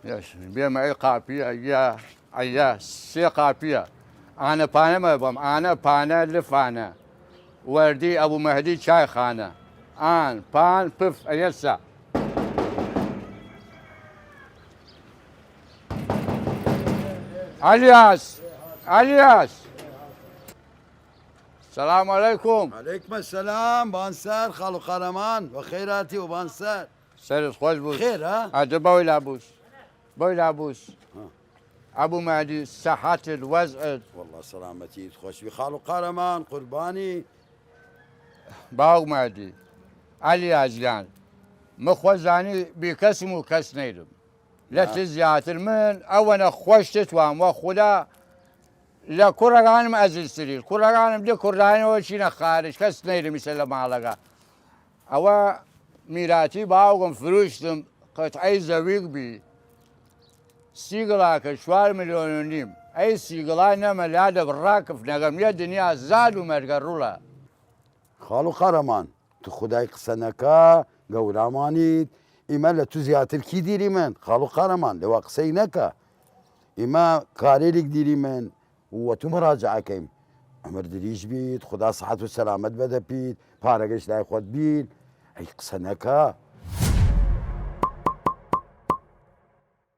ياش بيما اي قافية يا سي قافية. انا بانا ما بم انا بانا لفانا وردي ابو مهدي شاي خانه ان بان بف يسا. الياس الياس السلام عليكم. عليكم السلام بانسر خالو قهرمان وخيراتي وبانسر. سيد خوش بوش. خير ها؟ اجا بوي لابوس بوي لابوس. ابو مهدي صحة الوضع. والله سلامتي تخش بخالو قهرمان قرباني. باو مهدي الياس جان مخوزاني بكسم وكس نيدم لا تزياتر من اونا خوشت وام وخدا لا كورغانم ازل سرير كورغانم دي كورغانم وشينا خارج كس نيدم يسلم علىها او ميراتي باوغم فروشتم قطعي زويق بي سيغلا كشوار مليون ونيم اي سيغلا نما لادا براكف نغم يا دنيا زادو مرقرولا. خالو قهرمان تو خدای قسەنەکە گەورامانیت ئیمە لە تو زیاتر کی دیری من خاڵ و قارەمان لەوە قسەی نەکە ئیمە کارێک دیری من وە تو مەراجعەکەیم ئەمر دریش بیت خدا سەحەت و سەلامەت بەدەپیت پارەگەشت لای خۆت بیت ئەی قسە نەکە